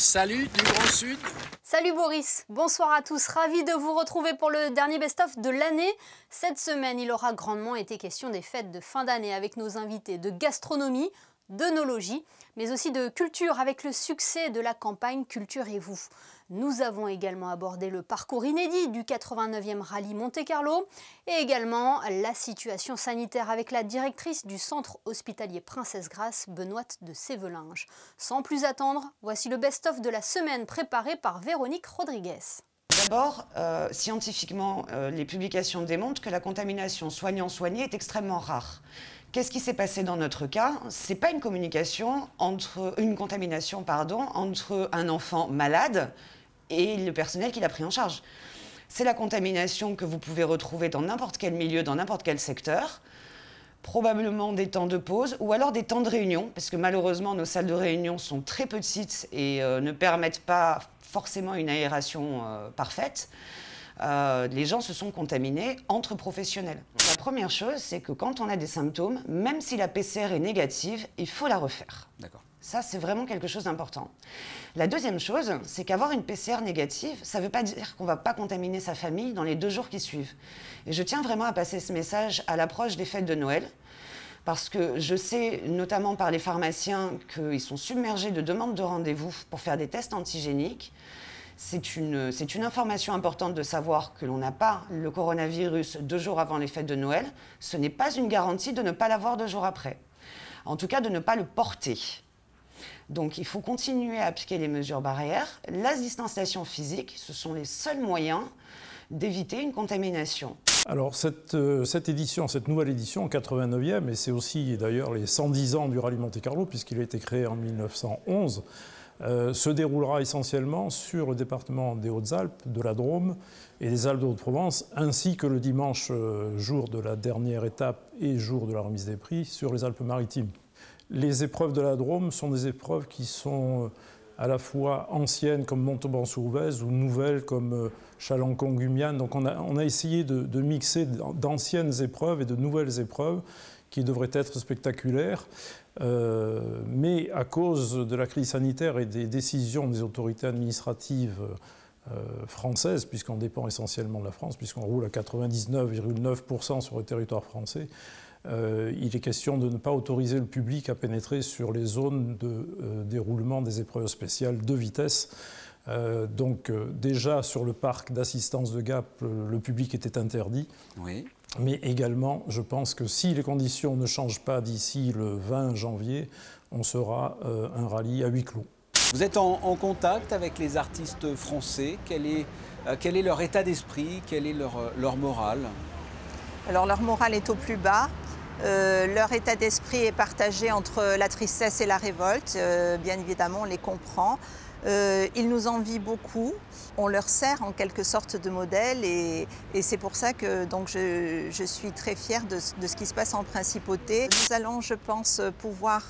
Salut du Grand Sud. Salut Boris, bonsoir à tous, ravi de vous retrouver pour le dernier best-of de l'année. Cette semaine, il aura grandement été question des fêtes de fin d'année avec nos invités de gastronomie, d'œnologie, mais aussi de culture avec le succès de la campagne Culture et vous. Nous avons également abordé le parcours inédit du 89e rallye Monte-Carlo et également la situation sanitaire avec la directrice du centre hospitalier Princesse Grace, Benoîte de Sévelinge. Sans plus attendre, voici le best-of de la semaine préparé par Véronique Rodriguez. D'abord, scientifiquement, les publications démontrent que la contamination soignant-soigné est extrêmement rare. Qu'est-ce qui s'est passé dans notre cas? C'est pas une contamination entre un enfant malade et le personnel qui l'a pris en charge. C'est la contamination que vous pouvez retrouver dans n'importe quel milieu, dans n'importe quel secteur. Probablement des temps de pause ou alors des temps de réunion, parce que malheureusement nos salles de réunion sont très petites et ne permettent pas forcément une aération parfaite. Les gens se sont contaminés entre professionnels. La première chose, c'est que quand on a des symptômes, même si la PCR est négative, il faut la refaire. D'accord. Ça, c'est vraiment quelque chose d'important. La deuxième chose, c'est qu'avoir une PCR négative, ça ne veut pas dire qu'on ne va pas contaminer sa famille dans les 2 jours qui suivent. Et je tiens vraiment à passer ce message à l'approche des fêtes de Noël, parce que je sais, notamment par les pharmaciens, qu'ils sont submergés de demandes de rendez-vous pour faire des tests antigéniques. C'est une information importante de savoir que l'on n'a pas le coronavirus 2 jours avant les fêtes de Noël. Ce n'est pas une garantie de ne pas l'avoir 2 jours après. En tout cas, de ne pas le porter. Donc, il faut continuer à appliquer les mesures barrières. La distanciation physique, ce sont les seuls moyens d'éviter une contamination. Alors, cette nouvelle édition, 89e, et c'est aussi d'ailleurs les 110 ans du rallye Monte-Carlo, puisqu'il a été créé en 1911, se déroulera essentiellement sur le département des Hautes-Alpes, de la Drôme et des Alpes de Haute-Provence, ainsi que le dimanche, jour de la dernière étape et jour de la remise des prix, sur les Alpes-Maritimes. Les épreuves de la Drôme sont des épreuves qui sont à la fois anciennes comme Montauban-sur-Ouvèze ou nouvelles comme Chalancon-Gumiane. Donc on a essayé de mixer d'anciennes épreuves et de nouvelles épreuves qui devraient être spectaculaires. Mais à cause de la crise sanitaire et des décisions des autorités administratives françaises, puisqu'on dépend essentiellement de la France, puisqu'on roule à 99,9% sur le territoire français, il est question de ne pas autoriser le public à pénétrer sur les zones de déroulement des épreuves spéciales de vitesse. Donc déjà sur le parc d'assistance de Gap, le public était interdit. Oui. Mais également, je pense que si les conditions ne changent pas d'ici le 20 janvier, on sera un rallye à huis clos. Vous êtes en contact avec les artistes français. Quel est leur état d'esprit? Quel est leur morale? Alors leur morale est au plus bas. Leur état d'esprit est partagé entre la tristesse et la révolte. Bien évidemment, on les comprend. Ils nous envient beaucoup. On leur sert en quelque sorte de modèle et c'est pour ça que donc, je suis très fière de ce qui se passe en Principauté. Nous allons, je pense, pouvoir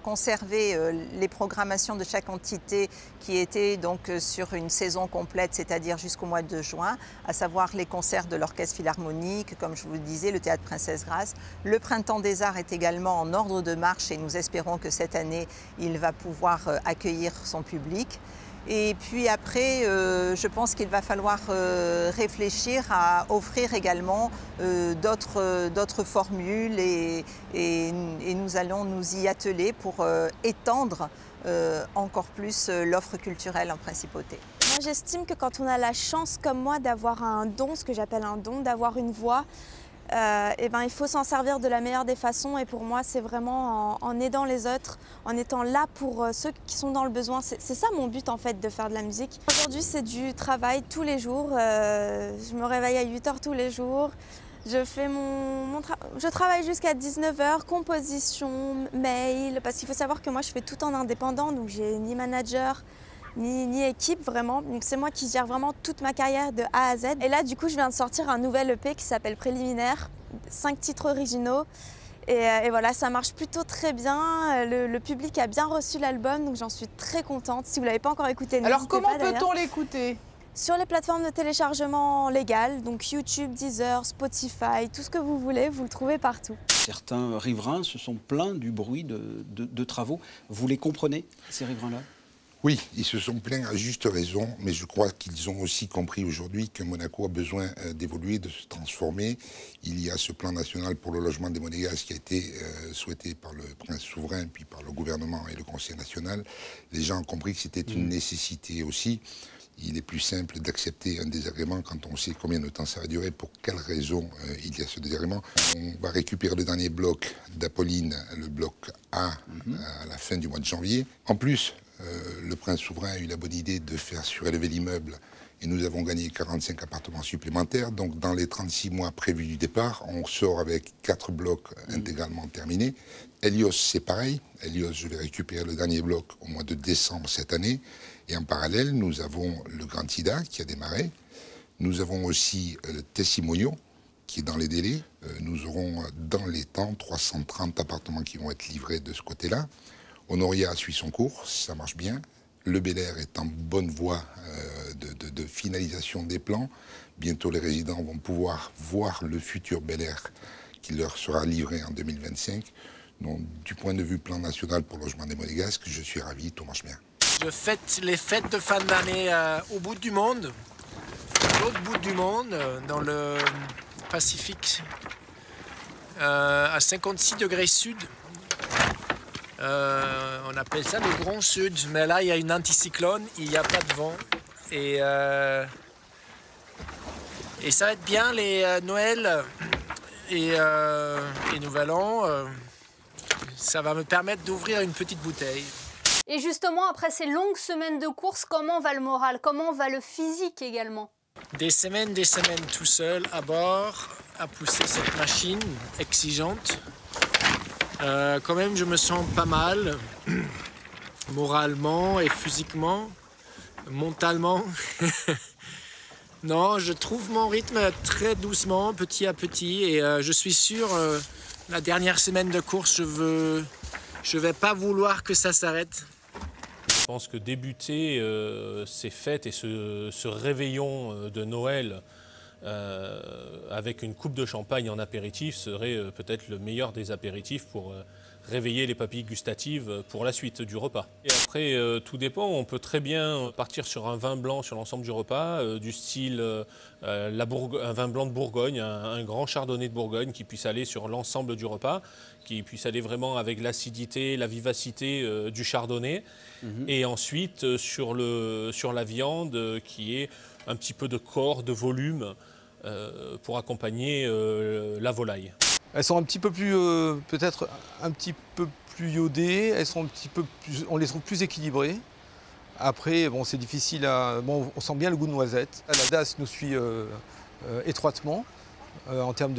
conserver les programmations de chaque entité qui étaient donc sur une saison complète, c'est-à-dire jusqu'au mois de juin, à savoir les concerts de l'Orchestre Philharmonique, comme je vous le disais, le Théâtre Princesse Grace. Le Printemps des Arts est également en ordre de marche et nous espérons que cette année, il va pouvoir accueillir son public. Et puis après, je pense qu'il va falloir réfléchir à offrir également d'autres formules et nous allons nous y atteler pour étendre encore plus l'offre culturelle en Principauté. Moi, j'estime que quand on a la chance comme moi d'avoir un don, ce que j'appelle un don, d'avoir une voix, il faut s'en servir de la meilleure des façons et pour moi c'est vraiment en aidant les autres, en étant là pour ceux qui sont dans le besoin. C'est ça mon but en fait de faire de la musique. Aujourd'hui c'est du travail tous les jours, je me réveille à 8 h tous les jours, je travaille jusqu'à 19 h, composition, mail, parce qu'il faut savoir que moi je fais tout en indépendant, donc j'ai ni manager, ni équipe vraiment, donc c'est moi qui gère vraiment toute ma carrière de A à Z. Et là du coup je viens de sortir un nouvel EP qui s'appelle Préliminaire, 5 titres originaux et voilà, ça marche plutôt très bien, le public a bien reçu l'album donc j'en suis très contente. Si vous ne l'avez pas encore écouté, n'hésitez pas. Alors comment peut-on l'écouter? Sur les plateformes de téléchargement légales, donc YouTube, Deezer, Spotify, tout ce que vous voulez, vous le trouvez partout. Certains riverains se sont plaints du bruit de travaux. Vous les comprenez, ces riverains-là? Oui, ils se sont plaints à juste raison, mais je crois qu'ils ont aussi compris aujourd'hui que Monaco a besoin d'évoluer, de se transformer. Il y a ce plan national pour le logement des Monégasques qui a été souhaité par le prince souverain, puis par le gouvernement et le conseil national. Les gens ont compris que c'était une nécessité aussi. Il est plus simple d'accepter un désagrément quand on sait combien de temps ça va durer, pour quelles raisons il y a ce désagrément. On va récupérer le dernier bloc d'Apolline, le bloc A, à la fin du mois de janvier. En plus, le prince souverain a eu la bonne idée de faire surélever l'immeuble et nous avons gagné 45 appartements supplémentaires. Donc dans les 36 mois prévus du départ, on sort avec 4 blocs intégralement terminés. Helios, c'est pareil. Helios, je vais récupérer le dernier bloc au mois de décembre cette année. Et en parallèle, nous avons le Grand Ida qui a démarré. Nous avons aussi le Tessimoyo qui est dans les délais. Nous aurons dans les temps 330 appartements qui vont être livrés de ce côté-là. Honoria suit son cours, ça marche bien. Le Bel Air est en bonne voie de finalisation des plans. Bientôt, les résidents vont pouvoir voir le futur Bel Air qui leur sera livré en 2025. Donc, du point de vue plan national pour le logement des Monégasques, je suis ravi, tout marche bien. Je fête les fêtes de fin d'année au bout du monde, l'autre bout du monde, dans le Pacifique, à 56 degrés sud. On appelle ça le Grand Sud, mais là il y a une anticyclone, il n'y a pas de vent. Et ça va être bien les Noël et Nouvel An. Ça va me permettre d'ouvrir une petite bouteille. Et justement, après ces longues semaines de course, comment va le moral? Comment va le physique également? Des semaines tout seul à bord, à pousser cette machine exigeante. Quand même, je me sens pas mal, moralement et physiquement, mentalement. Non, je trouve mon rythme très doucement, petit à petit, et je suis sûr, la dernière semaine de course, je vais pas vouloir que ça s'arrête. Je pense que débuter ces fêtes et ce réveillon de Noël avec une coupe de champagne en apéritif serait peut-être le meilleur des apéritifs pour réveiller les papilles gustatives pour la suite du repas. Et après, tout dépend, on peut très bien partir sur un vin blanc sur l'ensemble du repas, du style un vin blanc de Bourgogne, un grand chardonnay de Bourgogne qui puisse aller sur l'ensemble du repas, qui puisse aller vraiment avec l'acidité, la vivacité du chardonnay. Et ensuite, sur la viande qui est un petit peu de corps, de volume, pour accompagner la volaille. Elles sont un petit peu plus, peut-être un petit peu plus iodées, elles sont un petit peu plus, on les trouve plus équilibrées. Après, bon, c'est difficile à... Bon, on sent bien le goût de noisette. La DAS nous suit étroitement en termes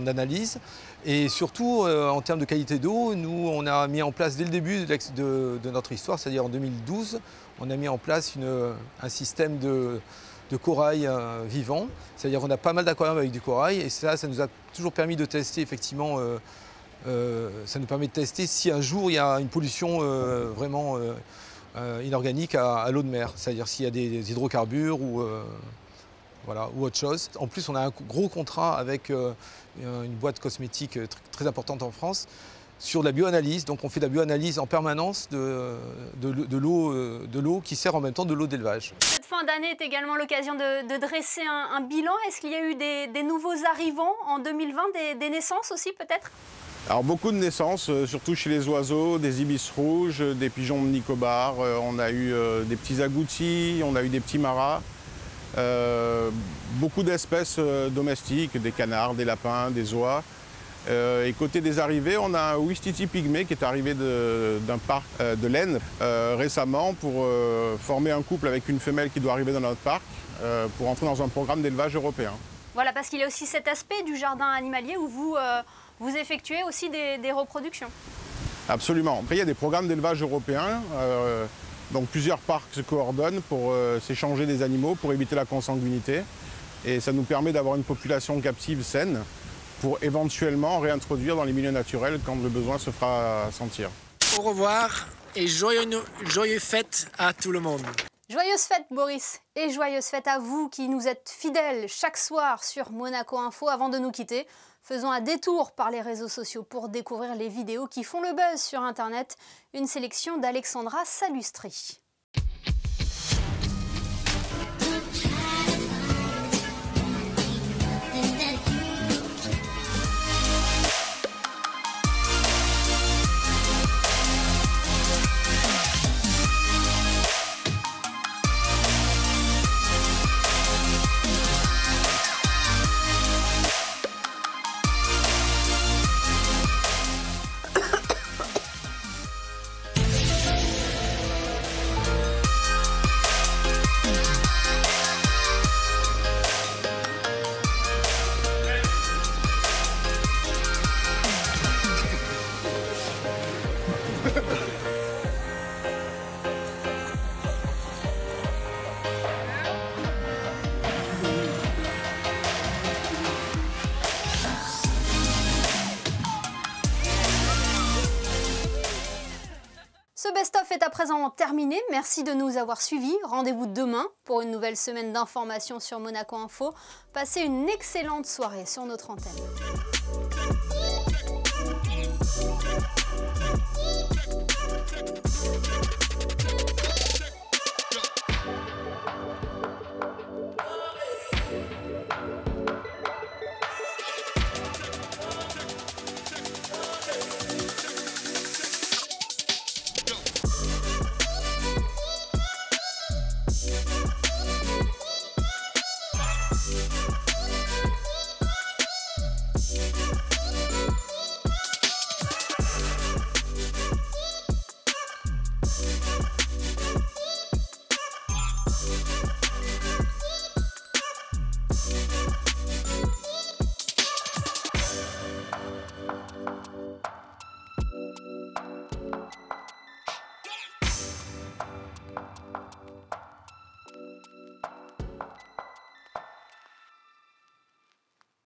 d'analyse. Et surtout, en termes de qualité d'eau, nous, on a mis en place dès le début de notre histoire, c'est-à-dire en 2012, on a mis en place un système de corail vivant. C'est-à-dire qu'on a pas mal d'aquariums avec du corail et ça nous a toujours permis de tester effectivement, ça nous permet de tester si un jour il y a une pollution vraiment inorganique à l'eau de mer, c'est-à-dire s'il y a des hydrocarbures ou autre chose. En plus, on a un gros contrat avec une boîte cosmétique très importante en France sur la bioanalyse. Donc on fait de la bioanalyse en permanence de l'eau qui sert en même temps de l'eau d'élevage. Cette fin d'année est également l'occasion de dresser un bilan. Est-ce qu'il y a eu des nouveaux arrivants en 2020, des naissances aussi peut-être? Alors beaucoup de naissances, surtout chez les oiseaux, des ibis rouges, des pigeons de Nicobar, on a eu des petits agoutis, on a eu des petits maras, beaucoup d'espèces domestiques, des canards, des lapins, des oies. Et côté des arrivées, on a un Ouistiti pygmée qui est arrivé d'un parc de l'Aisne récemment pour former un couple avec une femelle qui doit arriver dans notre parc pour entrer dans un programme d'élevage européen. Voilà, parce qu'il y a aussi cet aspect du jardin animalier où vous effectuez aussi des reproductions. Absolument. Après, il y a des programmes d'élevage européens. Donc plusieurs parcs se coordonnent pour s'échanger des animaux, pour éviter la consanguinité. Et ça nous permet d'avoir une population captive saine pour éventuellement réintroduire dans les milieux naturels quand le besoin se fera sentir. Au revoir et joyeuses fêtes à tout le monde. Joyeuses fêtes Boris et joyeuses fêtes à vous qui nous êtes fidèles chaque soir sur Monaco Info. Avant de nous quitter, Faisons un détour par les réseaux sociaux pour découvrir les vidéos qui font le buzz sur Internet. Une sélection d'Alexandra Salustri. Ce best-of est à présent terminé. Merci de nous avoir suivis. Rendez-vous demain pour une nouvelle semaine d'informations sur Monaco Info. Passez une excellente soirée sur notre antenne.